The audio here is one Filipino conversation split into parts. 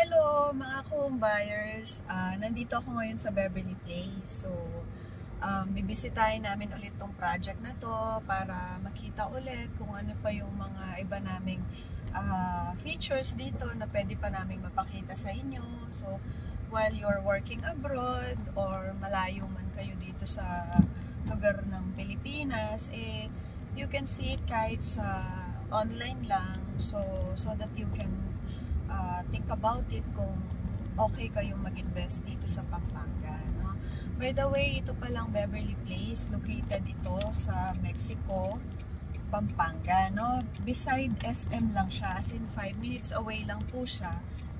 Hello mga home buyers. Nandito ako ngayon sa Beverly Place. So, bibisitahin namin ulit tong project na to para makita ulit kung ano pa yung mga iba naming features dito na pwede pa naming mapakita sa inyo. So, while you're working abroad or malayo man kayo dito sa lugar ng Pilipinas, you can see it kahit sa online lang. So that you can think about it kung okay kayong mag-invest dito sa Pampanga, no? By the way, ito palang Beverly Place, located ito sa Mexico, Pampanga, no? Beside SM lang siya, as in 5 minutes away lang po siya,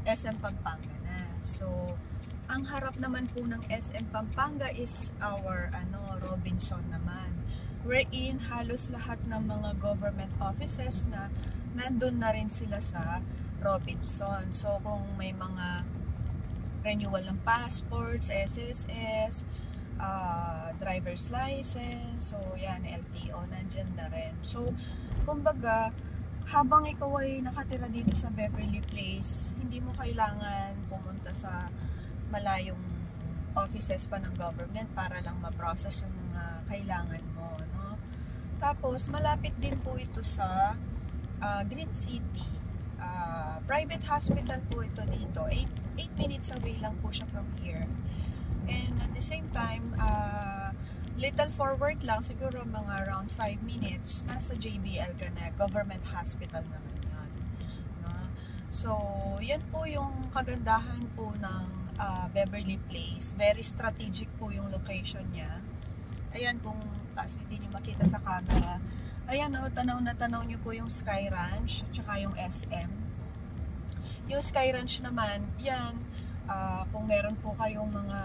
SM Pampanga na. So, ang harap naman po ng SM Pampanga is our Robinson naman. Wherein halos lahat ng mga government offices na nandun na rin sila sa Robinson. So kung may mga renewal ng passports, SSS, driver's license, so yan, LTO, nandyan na rin. So kumbaga, habang ikaw ay nakatira dito sa Beverly Place, hindi mo kailangan pumunta sa malayong offices pa ng government para lang ma-process yung mga kailangan mo, no? Tapos malapit din po ito sa Green City. Private hospital po ito dito. 8 minutes away lang po siya from here. And at the same time, little forward lang, siguro mga around 5 minutes, nasa JBL ka na, government hospital naman yun. No? So, yan po yung kagandahan po ng Beverly Place. Very strategic po yung location niya. Ayan, kung kasi hindi nyo makita sa camera. Ayan, tanaw na tanaw nyo po yung Sky Ranch, tsaka yung SM. Yung Sky Ranch naman, yan, kung meron po kayong mga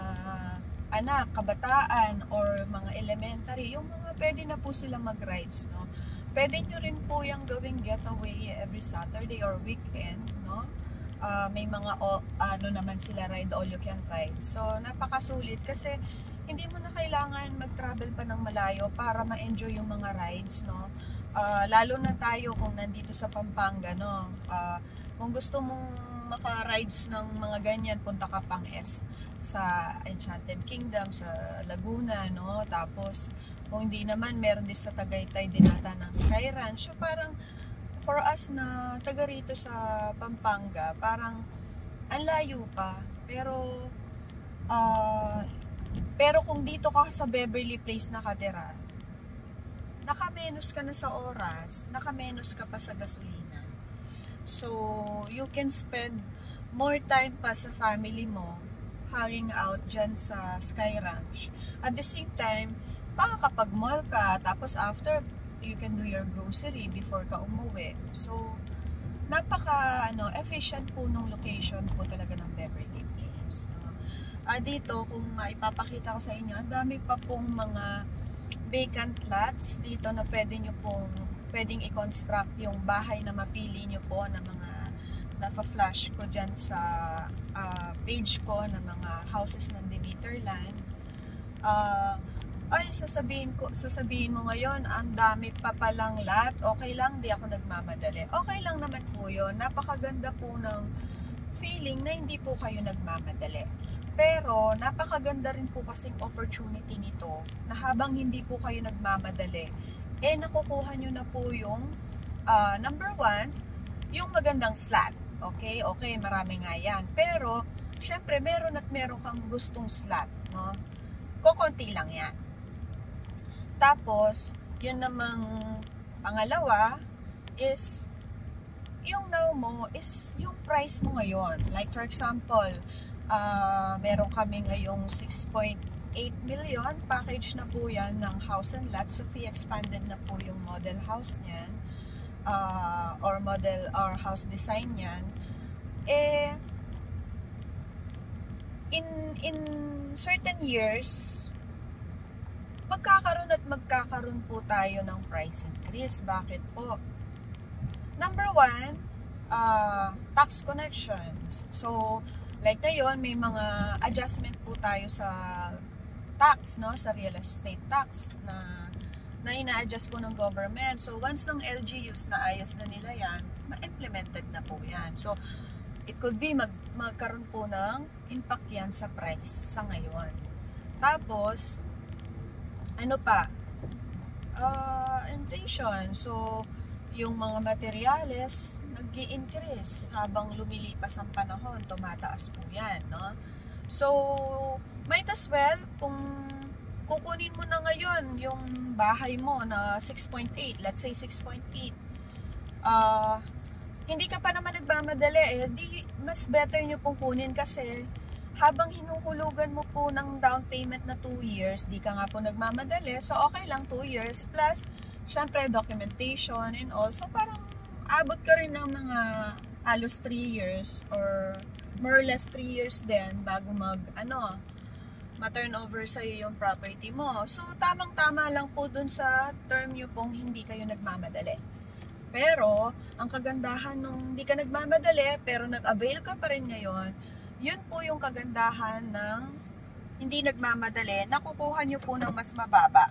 anak, kabataan, or mga elementary, yung mga pwede na po sila mag-rides, no? Pwede nyo rin po yung gawing getaway every Saturday or weekend, no? May mga, naman sila ride, all you can ride. So, napakasulit kasi hindi mo na kailangan mag-travel pa ng malayo para ma-enjoy yung mga rides, no? Lalo na tayo kung nandito sa Pampanga, no? Kung gusto mong maka-rides ng mga ganyan, punta ka pang sa Enchanted Kingdom, sa Laguna, no? Tapos, kung hindi naman, meron din sa Tagaytay din ata ng Sky Ranch. So, parang, for us na taga rito sa Pampanga, parang, ang layo pa. Pero kung dito ka sa Beverly Place nakatira, nakamenos ka na sa oras, nakamenos ka pa sa gasolina. So, you can spend more time pa sa family mo hanging out dyan sa Sky Ranch. At the same time, makakapag-mall ka, tapos after, you can do your grocery before ka umuwi. So, efficient po nung location po talaga ng Beverly Place. Dito, kung ipapakita ko sa inyo, ang dami pa pong mga vacant lots dito na pwedeng i-construct yung bahay na mapili nyo po na mga napa-flash ko dyan sa page ko na mga houses ng Demeterland. Sasabihin mo ngayon, ang dami pa palang lot, okay lang, di ako nagmamadali. Okay lang naman po yun, napakaganda po ng feeling na hindi po kayo nagmamadali. Pero, napakaganda rin po kasing opportunity nito na habang hindi po kayo nagmamadali, nakukuha nyo na po yung number 1, yung magandang slot. Okay, marami nga yan. Pero, syempre, meron kang gustong slot, no? Kukunti lang yan. Tapos, yun namang pangalawa is, yung now mo is yung price mo ngayon. Like, for example, meron kami ngayong 6.8 million package na po yan ng house and lot. Sophie expanded na po yung model house niyan, or house design niyan. In certain years, magkakaroon po tayo ng price increase. Bakit po? Number 1, tax connections. So, like ngayon, may mga adjustment po tayo sa tax, no? Sa real estate tax na ina-adjust po ng government. So, once ng LGUs na ayos na nila yan, ma-implemented na po yan. So, it could be magkaroon po ng impact yan sa price sa ngayon. Tapos, ano pa? Inflation. So, yung mga materyales, nag-i-increase habang lumilipas ang panahon, tumataas po yan, no? So, might as well, kung kukunin mo na ngayon yung bahay mo na 6.8, let's say 6.8, hindi ka pa naman nagmamadali, di mas better nyo pong kunin kasi habang hinuhulugan mo po ng down payment na 2 years, di ka nga po nagmamadali, so okay lang 2 years plus syempre documentation and also parang abot ka rin ng mga halos 3 years or more or less 3 years din bago ma-turnover sa'yo yung property mo. So tamang-tama lang po dun sa term nyo pong hindi kayo nagmamadali. Pero, ang kagandahan nung hindi ka nagmamadali, pero nag-avail ka pa rin ngayon, yun po yung kagandahan ng hindi nagmamadali, nakukuha nyo po ng mas mababa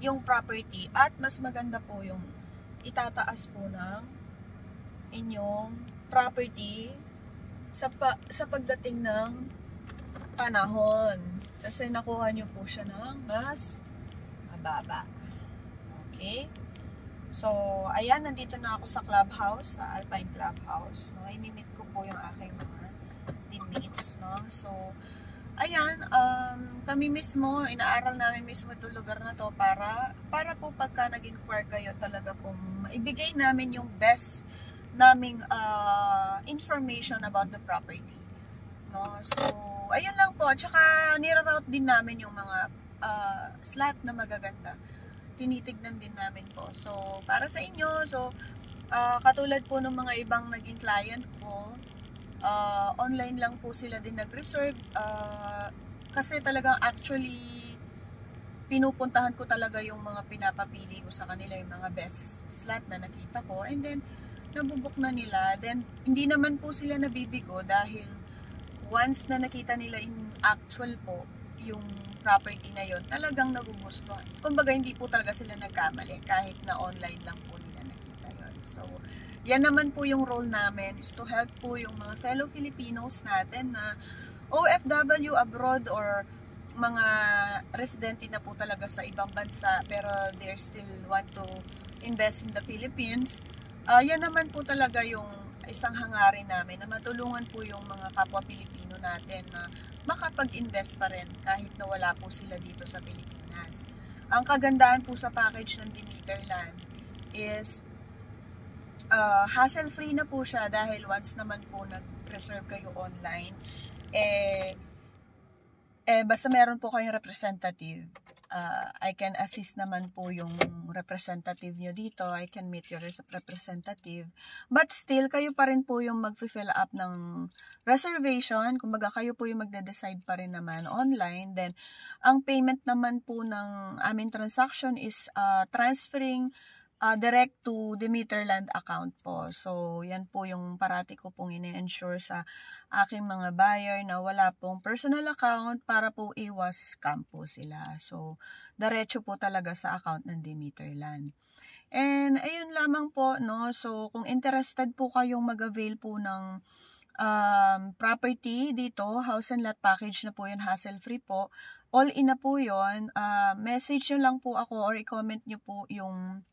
yung property at mas maganda po yung itataas po ng inyong property sa pagdating ng panahon. Kasi nakuha nyo po siya ng mas mababa. Okay? So, ayan, nandito na ako sa clubhouse, sa Alpine Clubhouse, no? I-meet ko po yung aking mga teammates, no? So, ayan, kami mismo, inaaral namin mismo itong lugar na to para po pagka nag-inquire kayo talaga kung maibigay namin yung best naming information about the property, no? So, ayun lang po. Tsaka, nire-route din namin yung mga slot na magaganda. Tinitignan din namin po. So, para sa inyo, so, katulad po ng mga ibang naging client ko, online lang po sila din nag-reserve. Kasi talagang actually, pinupuntahan ko talaga yung mga pinapapili ko sa kanila, yung mga best slot na nakita ko. And then, nabubuk na nila. Then, hindi naman po sila nabibigo dahil once na nakita nila in actual po, yung property na yon talagang nagugustuhan. Kumbaga, hindi po talaga sila nagkamali kahit na online lang po nila nakita yon. So, yan naman po yung role namin is to help po yung mga fellow Filipinos natin na OFW abroad or mga residente na po talaga sa ibang bansa pero they still want to invest in the Philippines. Yan naman po talaga yung isang hangarin namin na matulungan po yung mga kapwa Pilipino natin na makapag-invest pa rin kahit na wala po sila dito sa Pilipinas. Ang kagandahan po sa package ng Demeterland is hassle-free na po siya dahil once naman po nag-reserve kayo online, basta meron po kayong representative, I can assist naman po yung representative nyo dito. I can meet your representative. But still, kayo pa rin po yung mag-fill up ng reservation. Kumbaga, kayo po yung magde-decide pa rin naman online. Then, ang payment naman po ng aming transaction is transferring direct to Demeterland account po. So, yan po yung parati ko pong ine-ensure sa aking mga buyer na wala pong personal account para po iwas scam po sila. So, diretso po talaga sa account ng Demeterland. And, ayun lamang po, no? So, kung interested po kayong mag-avail po ng property dito, house and lot package na po yun, hassle-free po. All in na po yun. Message nyo lang po ako or i-comment nyo po yung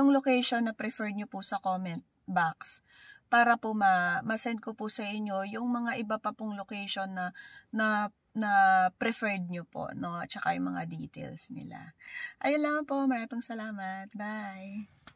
location na preferred nyo po sa comment box para po ma-send ko po sa inyo yung mga iba pa pong location na preferred nyo po, no? At saka yung mga details nila. Ayun lang po. Maraming salamat. Bye!